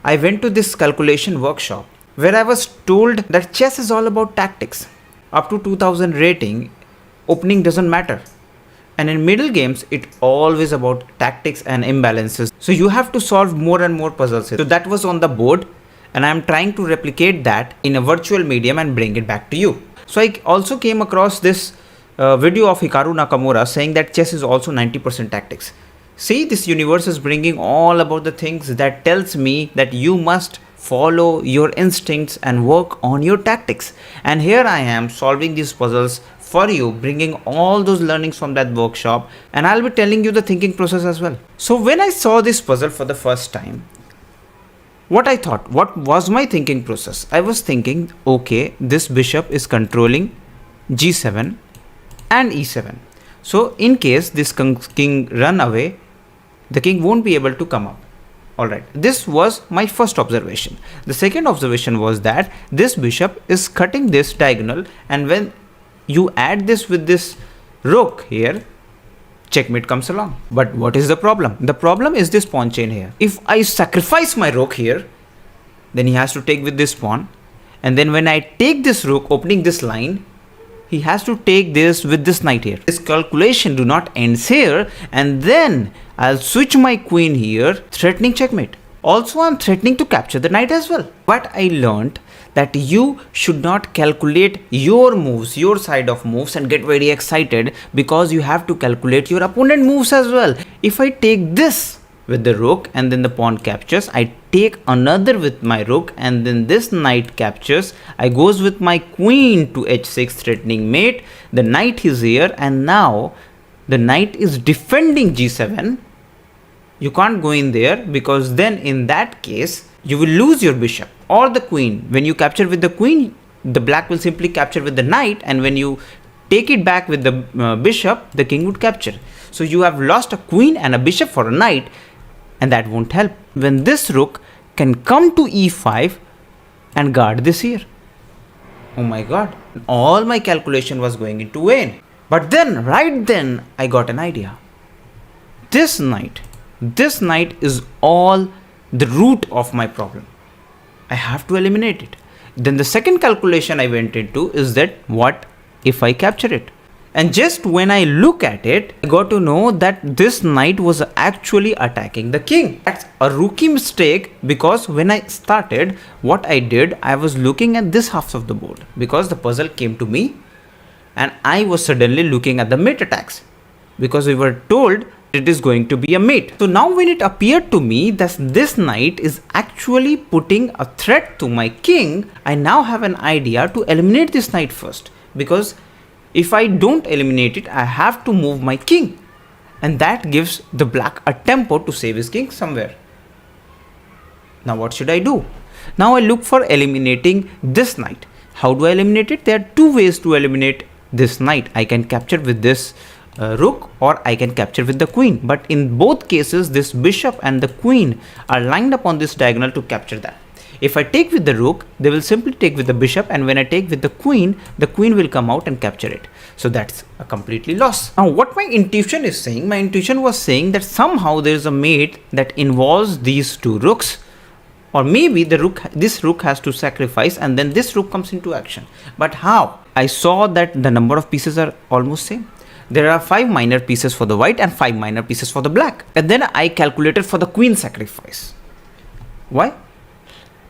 I went to this calculation workshop where I was told that chess is all about tactics. Up to 2000 rating, opening doesn't matter. And in middle games, it's always about tactics and imbalances. So you have to solve more and more puzzles. So that was on the board, and I'm trying to replicate that in a virtual medium and bring it back to you. So I also came across this video of Hikaru Nakamura saying that chess is also 90% tactics. See, this universe is bringing all about the things that tells me that you must follow your instincts and work on your tactics. And here I am solving these puzzles for you, bringing all those learnings from that workshop, and I'll be telling you the thinking process as well. So when I saw this puzzle for the first time, what I thought, what was my thinking process? I was thinking, okay, this bishop is controlling g7 and e7. So in case this king run away, the king won't be able to come up. Alright, this was my first observation. The second observation was that this bishop is cutting this diagonal, and when you add this with this rook here, checkmate comes along. But what is the problem? The problem is this pawn chain here. If I sacrifice my rook here, then he has to take with this pawn, and then when I take this rook opening this line, he has to take this with this knight here. This calculation do not end here, and then I'll switch my queen here, threatening checkmate. Also, I'm threatening to capture the knight as well. But I learned that you should not calculate your moves, your side of moves, and get very excited, because you have to calculate your opponent moves as well. If I take this with the rook and then the pawn captures, I take another with my rook and then this knight captures, I goes with my queen to h6 threatening mate, the knight is here, and now the knight is defending g7. You can't go in there, because then in that case you will lose your bishop or the queen. When you capture with the queen, the black will simply capture with the knight, and when you take it back with the bishop, the king would capture. So you have lost a queen and a bishop for a knight, and that won't help when this rook can come to e5 and guard this here. Oh my god, all my calculation was going into vain. But then, right then, I got an idea. This knight is all the root of my problem. I have to eliminate it. Then the second calculation I went into is that what if I capture it? And just when I look at it, I got to know that this knight was actually attacking the king. That's a rookie mistake, because when I started, what I did, I was looking at this half of the board, because the puzzle came to me and I was suddenly looking at the mate attacks, because we were told it is going to be a mate. So now when it appeared to me that this knight is actually putting a threat to my king, I now have an idea to eliminate this knight first, because if I don't eliminate it, I have to move my king, and that gives the black a tempo to save his king somewhere. Now what should I do? Now I look for eliminating this knight. How do I eliminate it? There are two ways to eliminate this knight. I can capture with this rook, or I can capture with the queen. But in both cases, this bishop and the queen are lined up on this diagonal to capture that. If I take with the rook, they will simply take with the bishop, and when I take with the queen will come out and capture it. So that's a completely loss. Now what my intuition is saying, my intuition was saying that somehow there is a mate that involves these two rooks, or maybe this rook has to sacrifice and then this rook comes into action. But how? I saw that the number of pieces are almost same. There are 5 minor pieces for the white and 5 minor pieces for the black. And then I calculated for the queen sacrifice. Why?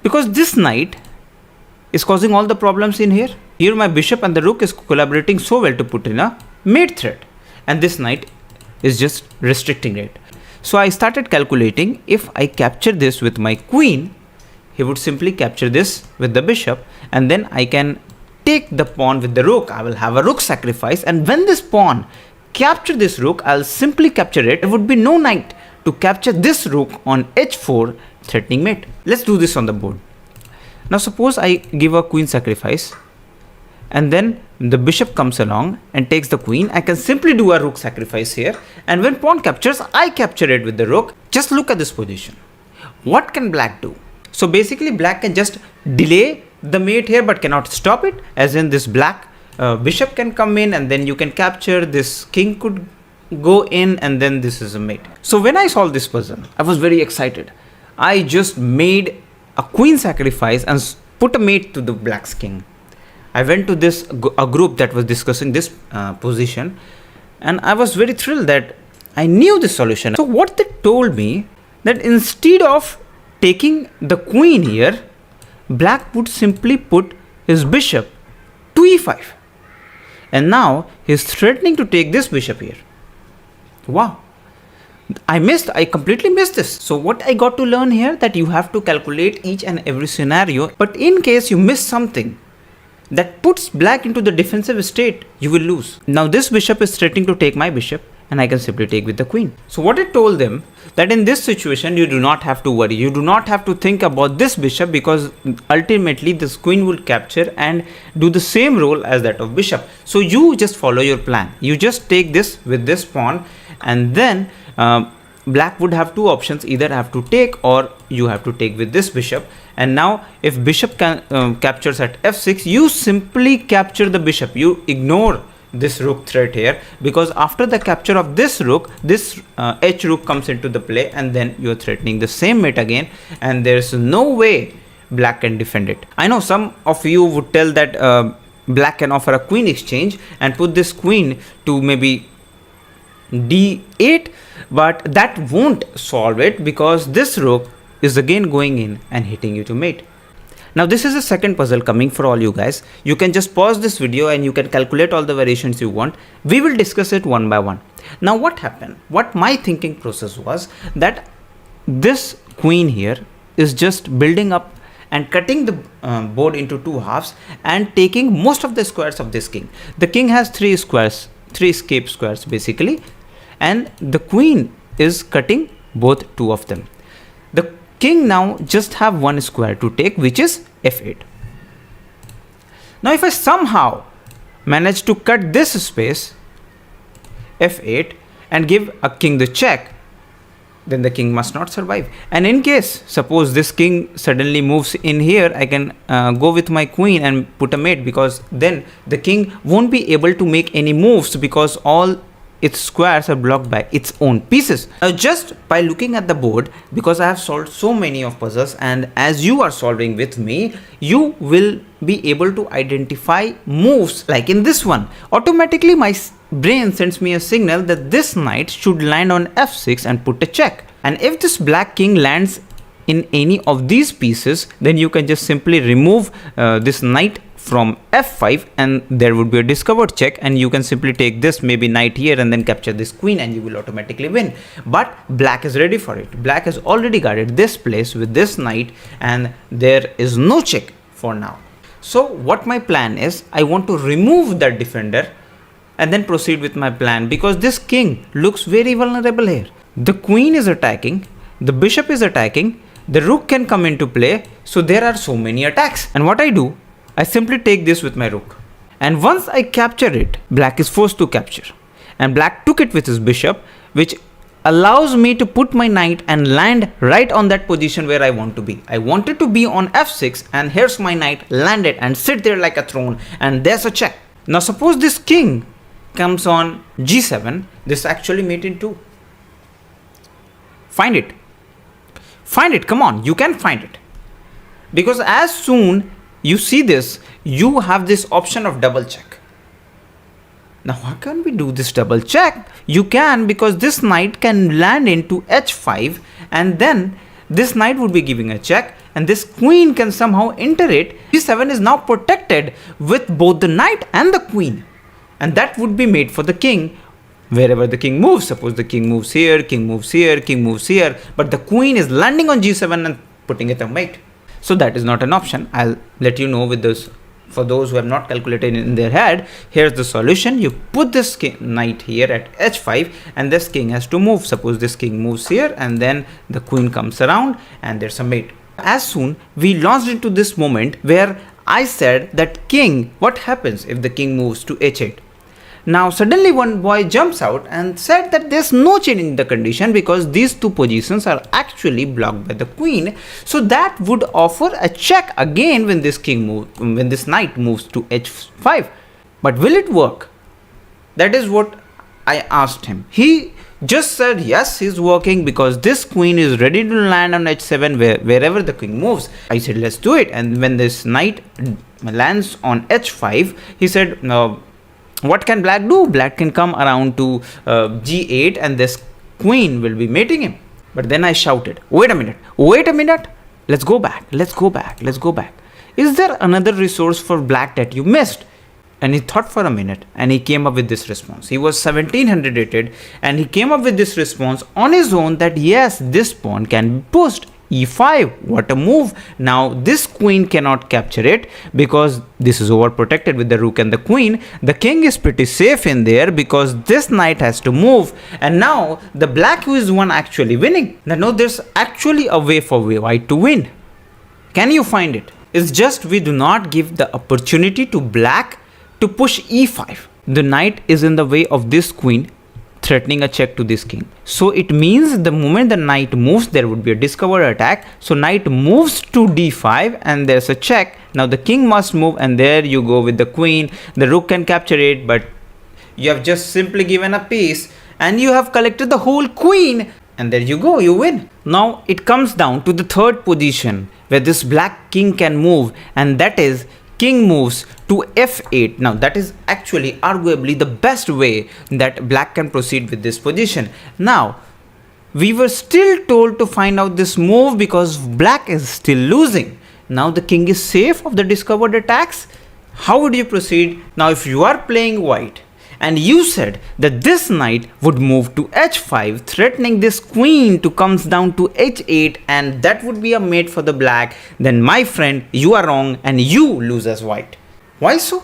Because this knight is causing all the problems in here. Here my bishop and the rook is collaborating so well to put in a mate threat, and this knight is just restricting it. So I started calculating, if I capture this with my queen, he would simply capture this with the bishop, and then I can take the pawn with the rook. I will have a rook sacrifice, and when this pawn capture this rook, I'll simply capture it. There would be no knight to capture this rook on h4 threatening mate. Let's do this on the board. Now suppose I give a queen sacrifice, and then the bishop comes along and takes the queen. I can simply do a rook sacrifice here, and when pawn captures, I capture it with the rook. Just look at this position. What can black do? So basically black can just delay the mate here but cannot stop it, as in this black bishop can come in and then you can capture, this king could go in, and then this is a mate. So when I solved this puzzle, I was very excited. I just made a queen sacrifice and put a mate to the black's king. I went to this a group that was discussing this position, and I was very thrilled that I knew this solution. So what they told me, that instead of taking the queen here, black would simply put his bishop to e5, and now he's threatening to take this bishop here. Wow, I completely missed this. So what I got to learn here, that you have to calculate each and every scenario, but in case you miss something that puts black into the defensive state, you will lose. Now this bishop is threatening to take my bishop, and I can simply take with the queen. So what I told them, that in this situation you do not have to worry, you do not have to think about this bishop, because ultimately this queen will capture and do the same role as that of bishop. So you just follow your plan, you just take this with this pawn, and then black would have two options, either have to take or you have to take with this bishop. And now if bishop captures at f6, you simply capture the bishop, you ignore this rook threat here, because after the capture of this rook, this h rook comes into the play, and then you are threatening the same mate again, and there is no way black can defend it. I know some of you would tell that black can offer a queen exchange and put this queen to maybe d8, but that won't solve it, because this rook is again going in and hitting you to mate. Now this is the second puzzle coming for all you guys. You can just pause this video and you can calculate all the variations you want. We will discuss it one by one. Now what happened? What my thinking process was, that this queen here is just building up and cutting the board into two halves and taking most of the squares of this king. The king has three squares, three escape squares basically, and the queen is cutting both two of them. The king now just have one square to take, which is f8. Now if I somehow manage to cut this space f8 and give a king the check, then the king must not survive. And in case suppose this king suddenly moves in here, I can go with my queen and put a mate, because then the king won't be able to make any moves, because all its squares are blocked by its own pieces. Just by looking at the board, because I have solved so many of puzzles, and as you are solving with me, you will be able to identify moves. Like in this one, automatically my brain sends me a signal that this knight should land on f6 and put a check. And if this black king lands in any of these pieces, then you can just simply remove this knight from f5, and there would be a discovered check, and you can simply take this maybe knight here and then capture this queen, and you will automatically win. But black is ready for it. Black has already guarded this place with this knight, and there is no check for now. So what my plan is, I want to remove that defender and then proceed with my plan, because this king looks very vulnerable here. The queen is attacking, the bishop is attacking, the rook can come into play, so there are so many attacks. And what I do, I simply take this with my rook, and once I capture it, black is forced to capture, and black took it with his bishop, which allows me to put my knight and land right on that position where I want to be. I wanted to be on f6, and here's my knight landed and sit there like a throne, and there's a check. Now suppose this king comes on g7, this actually mate in two. Find it, come on, you can find it, because as soon you see this, you have this option of double check. Now how can we do this double check? You can, because this knight can land into h5, and then this knight would be giving a check, and this queen can somehow enter it. g7 is now protected with both the knight and the queen, and that would be made for the king wherever the king moves. Suppose the king moves here, king moves here, king moves here, but the queen is landing on g7 and putting it a mate. So that is not an option. I'll let you know with this. For those who have not calculated in their head, here's the solution. You put this knight here at h5, and this king has to move. Suppose this king moves here, and then the queen comes around, and there's a mate. As soon we launched into this moment where I said that king, what happens if the king moves to h8? Now suddenly one boy jumps out and said that there's no change in the condition, because these two positions are actually blocked by the queen. So that would offer a check again when this knight moves to h5. But will it work? That is what I asked him. He just said yes, he's working because this queen is ready to land on h7 wherever the king moves. I said let's do it, and when this knight lands on h5, he said what can black do? Black can come around to g8 and this queen will be mating him. But then I shouted, wait a minute, let's go back. Is there another resource for black that you missed? And he thought for a minute and he came up with this response. He was 1700 rated and he came up with this response on his own that yes, this pawn can be pushed. e5, what a move. Now this queen cannot capture it because this is overprotected with the rook and the queen. The king is pretty safe in there because this knight has to move, and now the black who is one actually winning. Now there's actually a way for white to win. Can you find it? It's just we do not give the opportunity to black to push e5. The knight is in the way of this queen, threatening a check to this king. So it means the moment the knight moves, there would be a discovered attack. So knight moves to d5 and there's a check. Now the king must move, and there you go with the queen. The rook can capture it, but you have just simply given a piece and you have collected the whole queen. And there you go, you win. Now it comes down to the third position where this black king can move, and that is king moves to f8. Now that is actually arguably the best way that black can proceed with this position. Now we were still told to find out this move because black is still losing. Now the king is safe of the discovered attacks. How would you proceed? Now if you are playing white and you said that this knight would move to h5, threatening this queen to comes down to h8, and that would be a mate for the black, then my friend, you are wrong and you lose as white. Why so?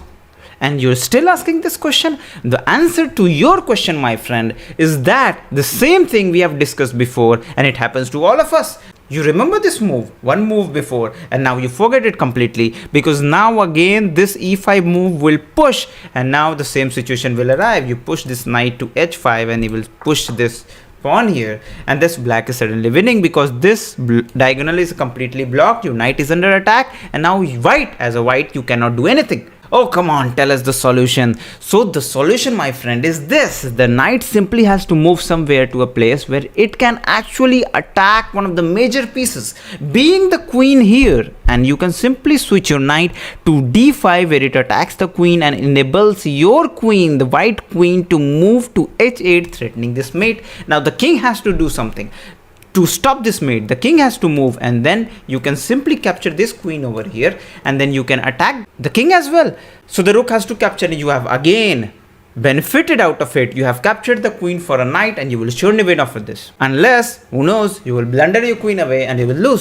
And you're still asking this question? The answer to your question, my friend, is that the same thing we have discussed before, and it happens to all of us. You remember this move, one move before, and now you forget it completely because now again this e5 move will push, and now the same situation will arrive. You push this knight to h5 and he will push this pawn here, and this black is suddenly winning because this diagonal is completely blocked. Your knight is under attack, and now white, as a white, you cannot do anything. Oh, come on, tell us the solution. So the solution, my friend, is this. The knight simply has to move somewhere to a place where it can actually attack one of the major pieces, being the queen here. And you can simply switch your knight to d5 where it attacks the queen and enables your queen, the white queen, to move to h8, threatening this mate. Now the king has to do something. To stop this mate, the king has to move, and then you can simply capture this queen over here, and then you can attack the king as well. So the rook has to capture it. You have again benefited out of it. You have captured the queen for a knight, and you will surely win off with this. Unless, who knows, you will blunder your queen away and you will lose.